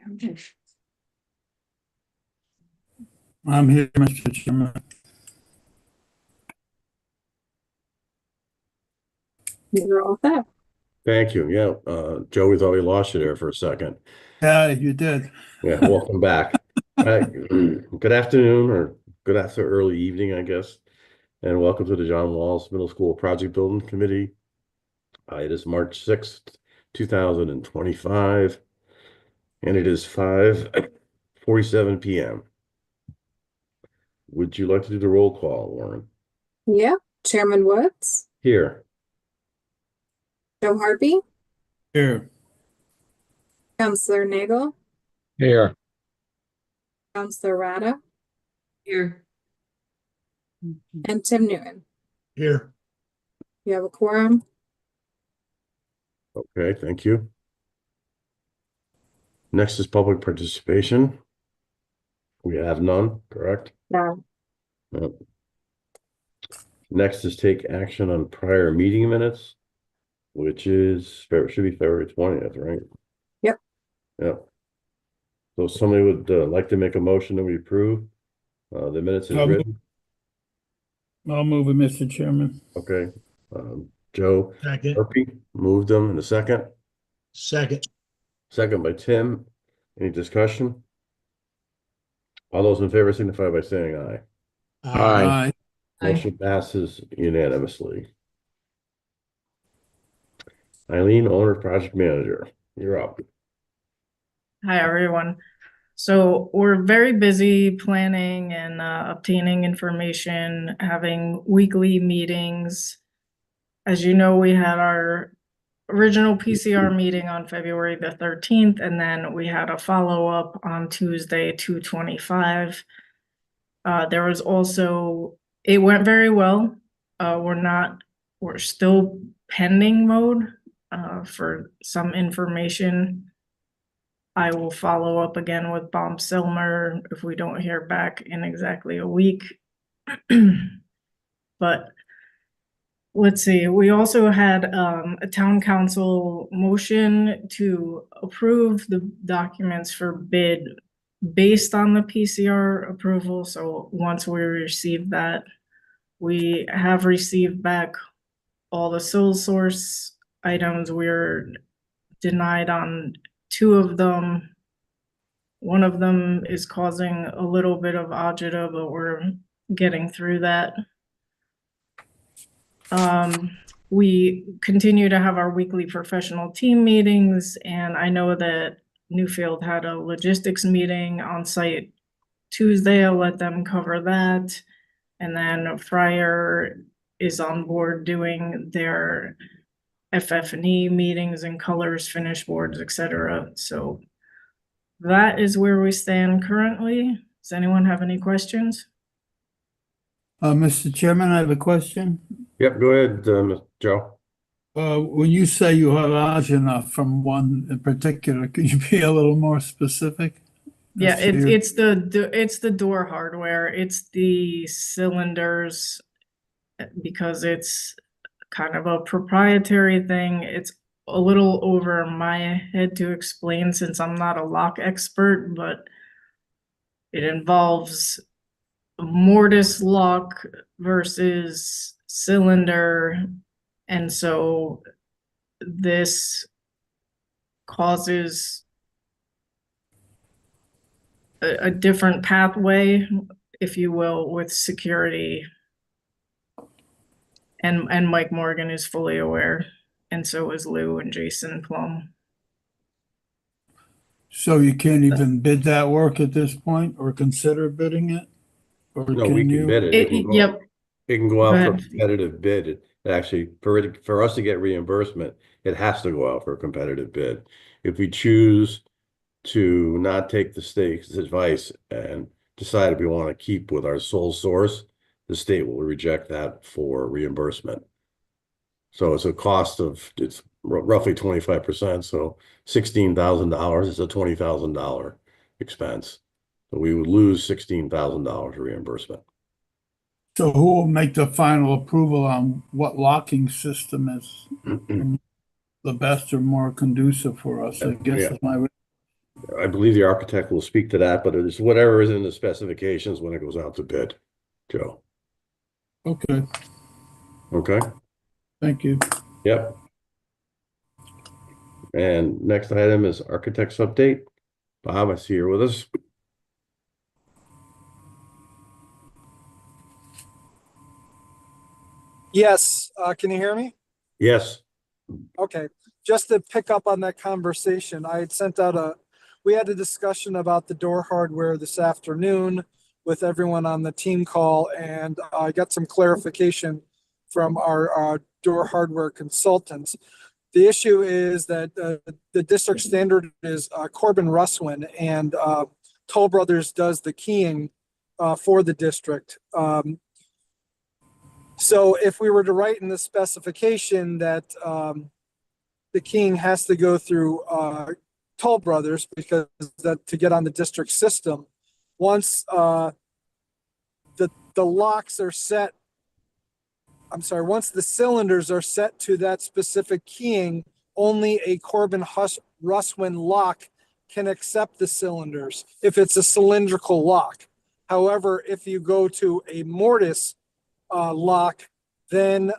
I'm here, Mr. Chairman. You're all set. Thank you. Yeah, Joe, we thought we lost you there for a second. Yeah, you did. Yeah, welcome back. Good afternoon or good after early evening, I guess. And welcome to the John Wallace Middle School Project Building Committee. It is March 6th, 2025, and it is 5:47 p.m. Would you like to do the roll call, Warren? Yeah. Chairman Woods, Here. Joe Harvey, Here. Counselor Nagel, Here. Counselor Rada, Here. and Tim Newton. Here. You have a quorum. Okay, thank you. Next is public participation. We have none, correct? No. No. Next is take action on prior meeting minutes, which should be February 20th, right? Yep. Yep. So somebody would like to make a motion that we approve the minutes as written. I'll move it, Mr. Chairman. Okay. Joe Second. Murphy moved them in a second. Second. Second by Tim. Any discussion? All those in favor signify by saying aye. Aye. Motion passes unanimously. Eileen, owner project manager, you're up. Hi, everyone. So we're very busy planning and obtaining information, having weekly meetings. As you know, we had our original PCR meeting on February the 13th, and then we had a follow-up on Tuesday, 2/25. There was also, it went very well. We're still pending mode for some information. I will follow up again with Bob Silmer if we don't hear back in exactly a week. But let's see, we also had a town council motion to approve the documents for bid based on the PCR approval. So once we receive that, we have received back all the sole source items. We're denied on 2 of them. One of them is causing a little bit of agita, but we're getting through that. We continue to have our weekly professional team meetings, and I know that Newfield had a logistics meeting on site Tuesday. I'll let them cover that. And then Fryer is on board doing their FF&E meetings and colors, finish boards, etc. So that is where we stand currently. Does anyone have any questions? Mr. Chairman, I have a question. Yep, go ahead, Joe. When you say you have agina from one in particular, could you be a little more specific? Yeah, it's the door hardware. It's the cylinders, because it's kind of a proprietary thing. It's a little over my head to explain since I'm not a lock expert, but it involves mortise lock versus cylinder. And so this causes a different pathway, if you will, with security. And Mike Morgan is fully aware, and so is Lou and Jason Plum. So you can't even bid that work at this point or consider bidding it? Or No, we can bid it. Yep. It can go out for a ahead. competitive bid. Actually, for us to get reimbursement, it has to go out for a competitive bid. If we choose to not take the state's advice and decide if we want to keep with our sole source, the state will reject that for reimbursement. So it's a cost of, it's roughly 25%. So $16,000 is a $20,000 expense. So we would lose $16,000 reimbursement. So who will make the final approval on what locking system is the best or more conducive for us? I guess Yeah. is my. I believe the architect will speak to that, but it's whatever is in the specifications when it goes out to bid, Joe. Okay, Okay? thank you. Yep. And next item is architect's update. Bob, I see you're with us. Yes, can you hear me? Yes. Okay, just to pick up on that conversation, I had sent out we had a discussion about the door hardware this afternoon with everyone on the team call, and I got some clarification from our door hardware consultants. The issue is that the district standard is Corbin Russwin, and Toll Brothers does the keying for the district. So if we were to write in the specification that the keying has to go through Toll Brothers because that to get on the district system, once the locks are set, I'm sorry, once the cylinders are set to that specific keying, only a Corbin Russwin lock can accept the cylinders if it's a cylindrical lock. However, if you go to a mortise lock, then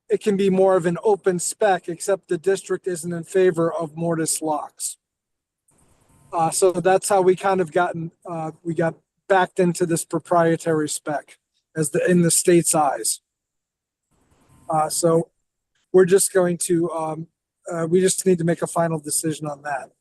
it can be more of an open spec, except the district isn't in favor of mortise locks. So that's how we kind of we got backed into this proprietary spec as in the state's eyes. So we're just going to, we just need to make a final decision on that.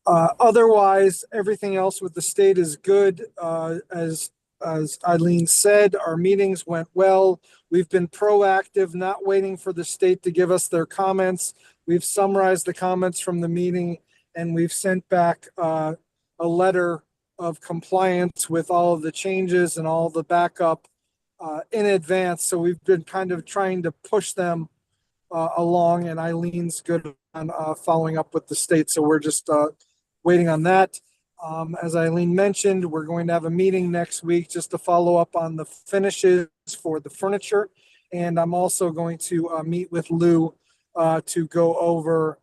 Otherwise, everything else with the state is good. As Eileen said, our meetings went well. We've been proactive, not waiting for the state to give us their comments. We've summarized the comments from the meeting, and we've sent back a letter of compliance with all of the changes and all the backup in advance. So we've been kind of trying to push them along, and Eileen's good on following up with the state. So we're just waiting on that. As Eileen mentioned, we're going to have a meeting next week just to follow up on the finishes for the furniture. And I'm also going to meet with Lou to go over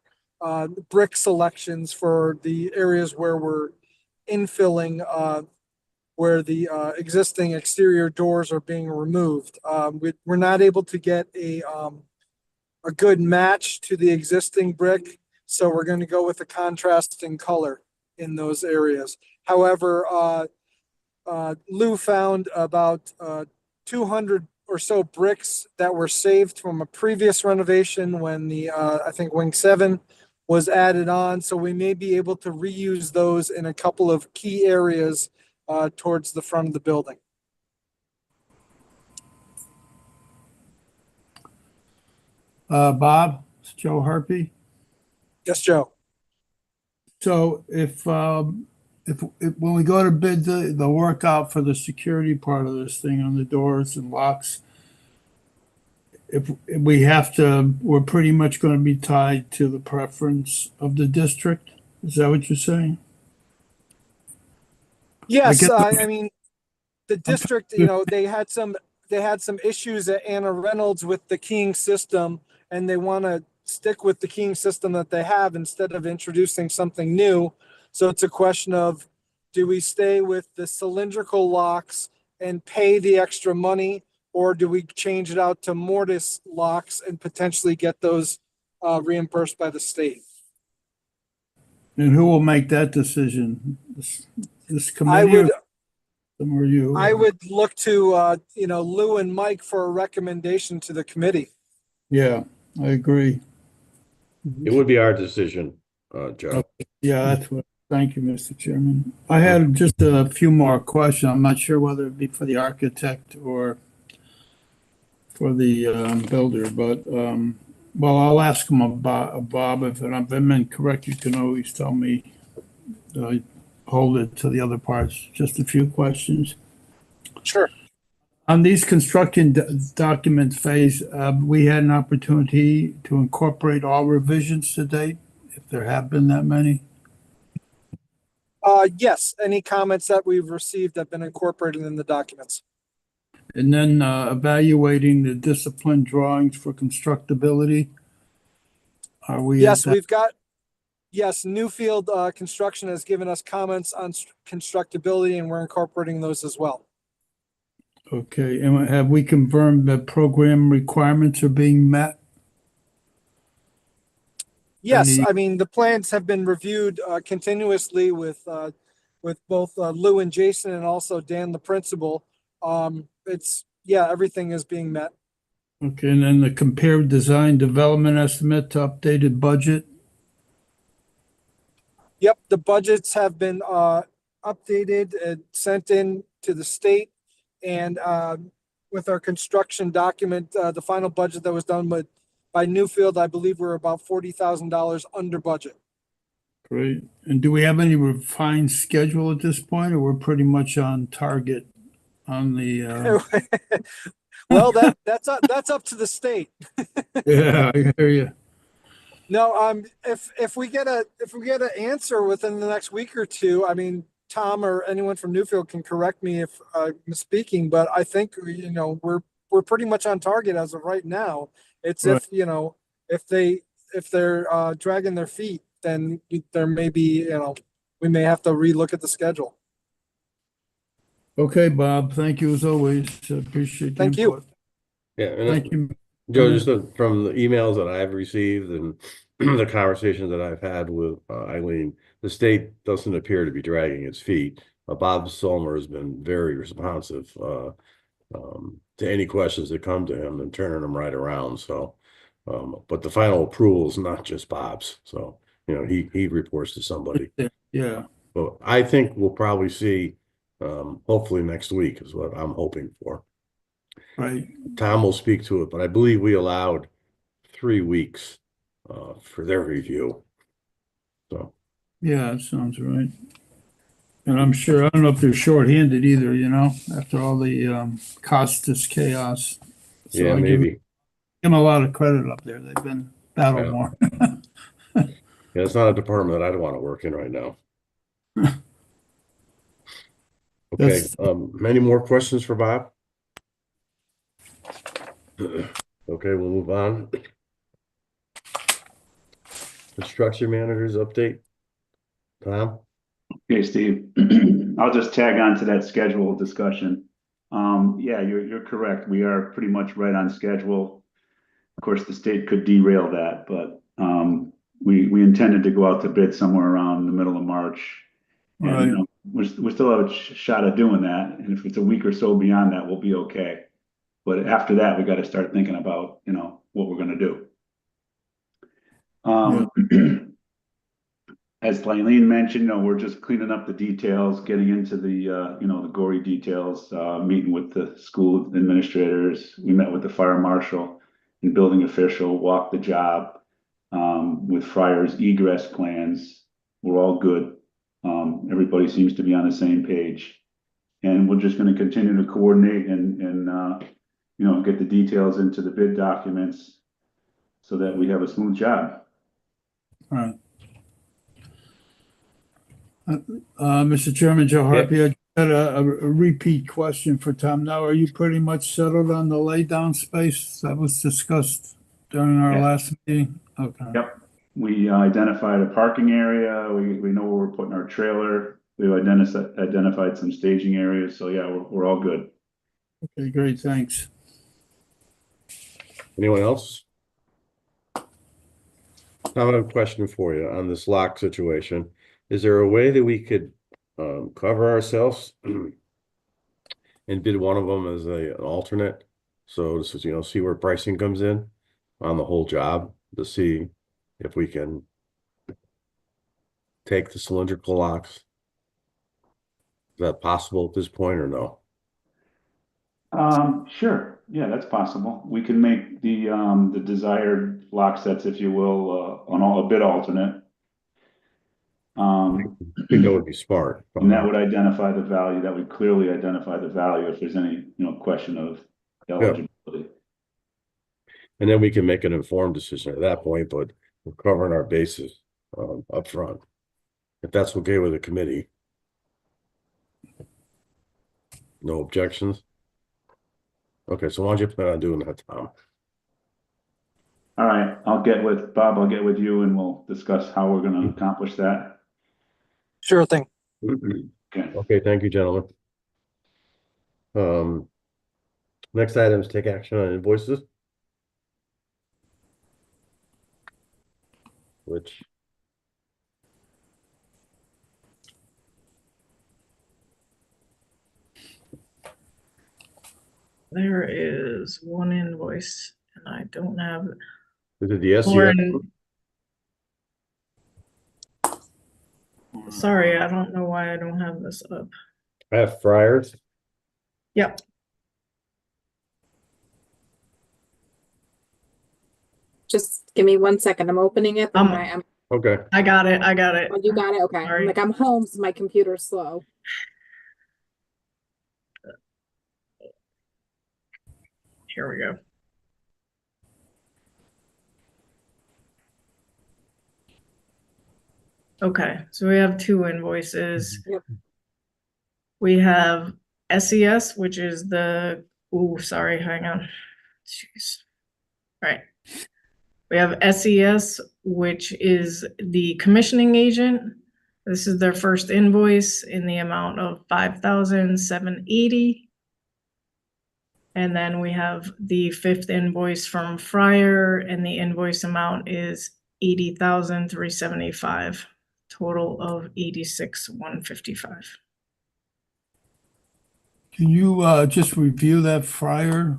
brick selections for the areas where we're infilling, where the existing exterior doors are being removed. We're not able to get a good match to the existing brick, so we're going to go with a contrasting color in those areas. However, Lou found about 200 or so bricks that were saved from a previous renovation when the I think Wing 7 was added on. So we may be able to reuse those in a couple of key areas towards the front of the building. Bob, it's Joe Harpy. Yes, Joe. So if when we go to bid the work out for the security part of this thing on the doors and locks, if we have to, we're pretty much going to be tied to the preference of the district. Is that what you're saying? Yes, I I mean, the district, you know, they had some issues at Anna Reynolds with the keying system, and they want to stick with the keying system that they have instead of introducing something new. So it's a question of, do we stay with the cylindrical locks and pay the extra money, or do we change it out to mortise locks and potentially get those reimbursed by the state? And who will make that decision? This committee or you? I would look to, you know, Lou and Mike for a recommendation to the committee. Yeah, I agree. It would be our decision, Joe. Yeah, that's what. Thank you, Mr. Chairman. I had just a few more questions. I'm not sure whether it be for the architect or for the builder, but well, I'll ask him about Bob. If I'm incorrect, you can always tell me. Hold it to the other parts. Just a few questions. Sure. On these construction documents phase, we had an opportunity to incorporate all revisions to date, if there have been that many. Yes, any comments that we've received have been incorporated in the documents. And then evaluating the discipline drawings for constructability. Are we? Yes, yes, Newfield Construction has given us comments on constructability, and we're incorporating those as well. Okay, and have we confirmed that program requirements are being met? Yes, Any- I mean, the plans have been reviewed continuously with both Lou and Jason, and also Dan, the principal. Yeah, everything is being met. Okay, and then the compared design development estimate to updated budget? Yep, the budgets have been updated and sent in to the state. And with our construction document, the final budget that was done by Newfield, I believe we're about $40,000 under budget. Great. And do we have any refined schedule at this point, or we're pretty much on target on the, Well, that's up to the state. yeah, I hear you. No, if we get an answer within the next week or two, I mean, Tom or anyone from Newfield can correct me if I'm misspeaking, but I think, we're pretty much on target as of right now. It's Right. if they're dragging their feet, then there may be, we may have to relook at the schedule. Okay, Bob, thank you as always. Appreciate the Thank you. input. Yeah, and Thank you. Joe, just from the emails that I've received and the conversations that I've had with Eileen, the state doesn't appear to be dragging its feet. Bob Solmer has been very responsive to any questions that come to him and turning them right around. So, but the final approval is not just Bob's. So, he reports to somebody. Yeah, But I think we'll probably see, hopefully next week is what I'm hoping for. right. Tom will speak to it, but I believe we allowed 3 weeks for their review. So, Yeah, that sounds right. And I'm sure, I don't know if they're shorthanded either, after all the Costas chaos. So yeah, I give maybe. them a lot of credit up there. They've been battle Yeah. worn. Yeah, it's not a department that I'd want to work in right now. Okay, That's- any more questions for Bob? Okay, we'll move on. Construction managers update. Tom? Okay, Steve, I'll just tag on to that schedule discussion. Yeah, you're correct. We are pretty much right on schedule. Of course, the state could derail that, but we intended to go out to bid somewhere around the middle of March. And, Right. we still have a shot at doing that. And if it's a week or so beyond that, we'll be okay. But after that, we got to start thinking about, what we're going to do. As Eileen mentioned, we're just cleaning up the details, getting into the, the gory details, meeting with the school administrators. We met with the fire marshal and building official, walked the job with Friar's egress plans. We're all good. Everybody seems to be on the same page. And we're just going to continue to coordinate and get the details into the bid documents so that we have a smooth job. All right. Mr. Chairman, Joe Harpy, I had a repeat question for Tom. Now, are you pretty much settled on the laydown space that was discussed during our last meeting? Okay. Yep. We identified a parking area. We know where we're putting our trailer. We've identified some staging areas. So yeah, we're all good. Okay, great, thanks. Anyone else? Tom, I have a question for you on this lock situation. Is there a way that we could cover ourselves and bid one of them as an alternate? So this is, see where pricing comes in on the whole job to see if we can take the cylindrical locks. Is that possible at this point or no? Sure. Yeah, that's possible. We can make the desired lock sets, if you will, on a bid alternate. I think that would be smart. And that would identify the value. That would clearly identify the value if there's any, question of eligibility. And then we can make an informed decision at that point, but we're covering our bases up front. If that's okay with the committee. No objections? Okay, so why don't you plan on doing that, Tom? All right, I'll get with Bob, I'll get with you and we'll discuss how we're gonna accomplish that. Sure thing. Okay. Okay, thank you, gentlemen. Next item is take action on invoices. Which There is one invoice and I don't have is it the SCF? Lauren. Sorry, I don't know why I don't have this up. I have Friars. Yep. Just give me 1 second. I'm opening it. Then I'm, Okay. I got it. I got it. oh, you got it? Okay. Sorry. I'm like, I'm home, so my computer's slow. Here we go. Okay, so we have two invoices. Yep. We have SES, which is the, oh, sorry, hang on. Jeez. All right. We have SES, which is the commissioning agent. This is their first invoice in the amount of $5,780. And then we have the fifth invoice from Fryer, and the invoice amount is $80,375. Total of $86,155. Can you just review that Fryer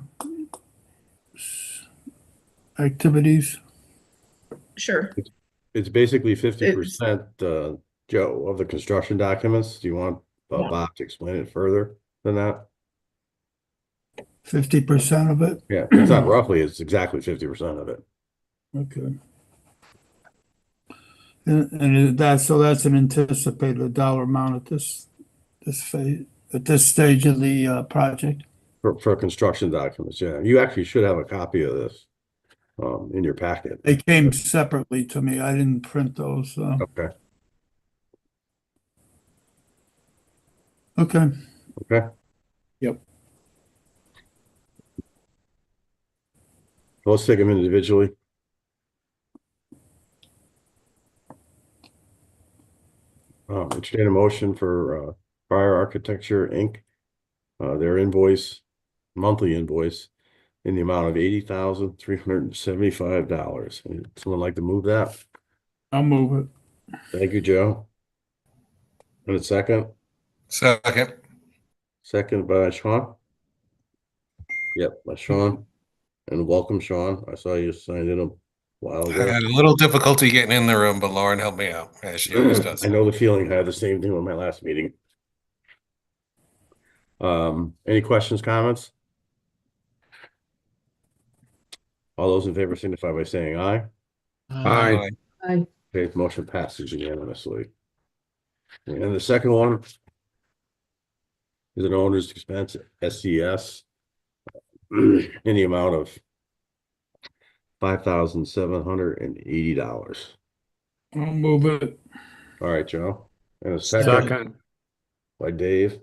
activities? Sure. It's basically 50%, Joe, of the construction documents. Do you want Bob to explain it further than that? 50% of it? Yeah, it's not roughly, it's exactly 50% of it. Okay. And so that's an anticipated dollar amount at this phase, at this stage of the project? For construction documents, yeah. You actually should have a copy of this in your packet. They came separately to me. I didn't print those. Okay. Okay. Okay. Yep. Let's take them individually. Entertain a motion for Fire Architecture Inc. Their invoice, monthly invoice, in the amount of $80,375. Someone like to move that? I'll move it. Thank you, Joe. And a second? Second. Second by Sean. Yep, by Sean. And welcome, Sean. I saw you signed in a while I ago. had a little difficulty getting in the room, but Lauren helped me out, as she always does. I know the feeling. I had the same thing with my last meeting. Any questions, comments? All those in favor signify by saying aye. Aye. Aye. Okay, motion passes unanimously. And the second one is an owner's expense, SCS, in the amount of $5,780. I'll move it. All right, Joe. And a second by Dave.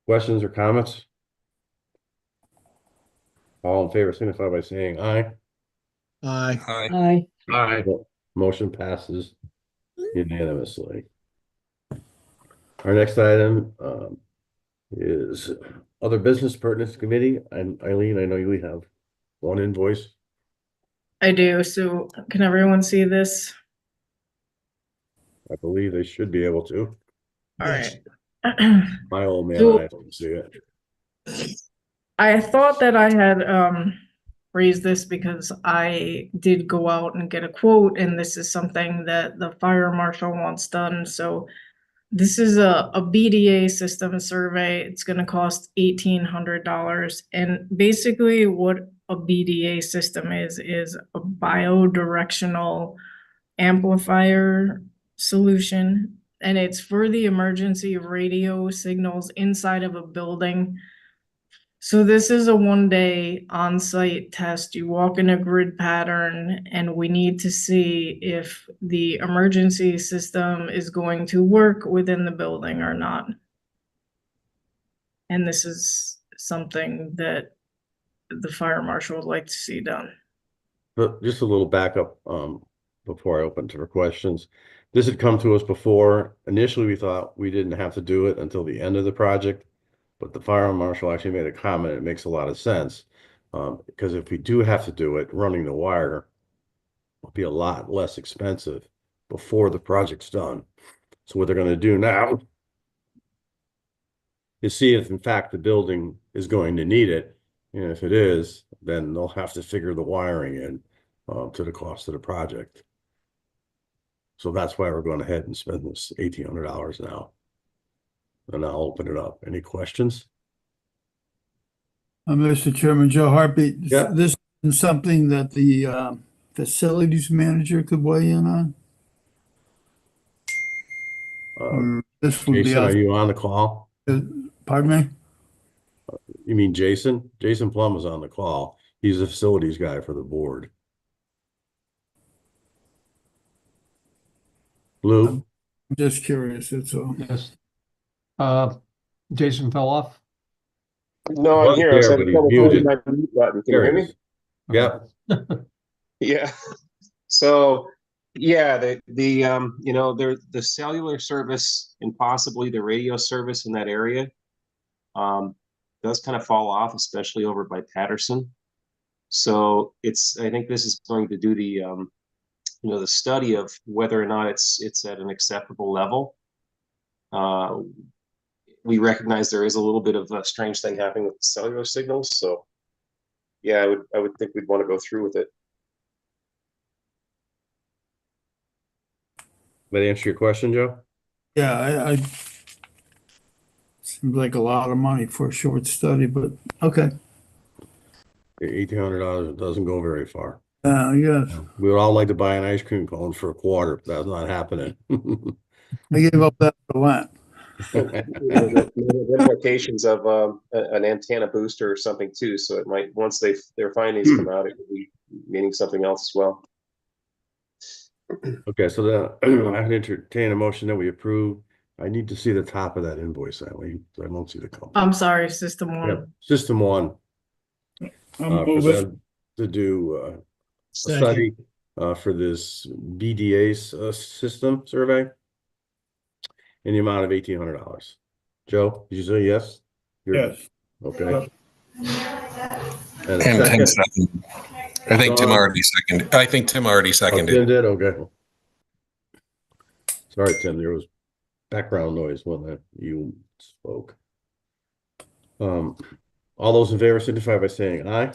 Questions or comments? All in favor signify by saying aye. Aye. Aye. Aye. Motion passes unanimously. Our next item is other business pertinence committee. And Eileen, I know you have one invoice. I do. So can everyone see this? I believe they should be able to. All Yes. right. My old man, So- I don't see it. I thought that I had raised this because I did go out and get a quote, and this is something that the fire marshal wants done. So this is a BDA system survey. It's going to cost $1,800. And basically what a BDA system is a biodirectional amplifier solution. And it's for the emergency radio signals inside of a building. So this is a 1-day on-site test. You walk in a grid pattern, and we need to see if the emergency system is going to work within the building or not. And this is something that the fire marshal would like to see done. But just a little backup, before I open to questions. This had come to us before. Initially, we thought we didn't have to do it until the end of the project, but the fire marshal actually made a comment. It makes a lot of sense. Because if we do have to do it, running the wire will be a lot less expensive before the project's done. So what they're going to do now is see if in fact the building is going to need it. And if it is, then they'll have to figure the wiring in to the cost of the project. So that's why we're going ahead and spend this $1,800 now. And I'll open it up. Any questions? Mr. Chairman, Joe Hartbeat, Yeah. this is something that the facilities manager could weigh in on? Or this would be Jason, are out, you on the call? pardon me? You mean Jason? Jason Plum is on the call. He's the facilities guy for the board. Lou? I'm just curious, that's all. Yes. Jason fell off. No, Well, I'm here. I there, was but having he's trouble muted. finding my mute button. Can you There hear he me? is. Yeah. Yeah. So, yeah, the cellular service and possibly the radio service in that area does kind of fall off, especially over by Patterson. So I think this is going to do the study of whether or not it's at an acceptable level. We recognize there is a little bit of a strange thing happening with the cellular signals. So yeah, I would think we'd want to go through with it. That answer your question, Joe? Yeah, I seems like a lot of money for a short study, but okay. $1,800 doesn't go very far. Yes, We would all like to buy an ice cream cone for a quarter, but that's not happening. I gave up that for Lent. The implications of an antenna booster or something too. So it might, once their findings come out, it could be meaning something else as well. Okay, so then I can entertain a motion that we approve. I need to see the top of that invoice, Eileen. I don't see the company. I'm sorry, System One. Yeah, System One, I'll for move it. them to do a Second. study for this BDA system survey in the amount of $1,800. Joe, did you say yes? Yes. Okay. And a And Tim second? seconded. I think Tim already seconded. I think Tim already Oh, seconded. Tim did? Okay. Sorry, Tim, there was background noise when you spoke. All those in favor signify by saying aye.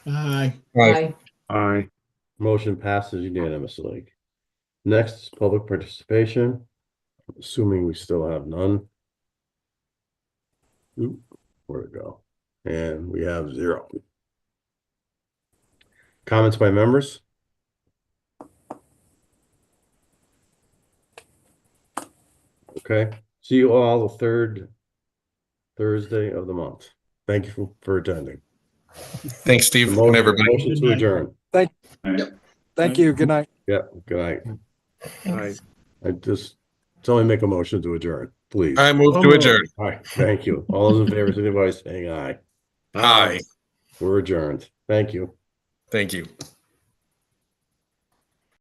Aye. Right. Aye. Motion passes unanimously. Next is public participation, assuming we still have none. Oop, where'd it go? And we have 0. Comments by members? Okay, see you all the third Thursday of the month. Thank you for attending. Thanks, Steve, and Motion everybody. motion to adjourn. Thank you. Good night. Yeah, good night. Thanks. Somebody make a motion to adjourn, please. I move to adjourn. All right, thank you. All those in favor, signify by saying aye. Aye. We're adjourned. Thank you. Thank you.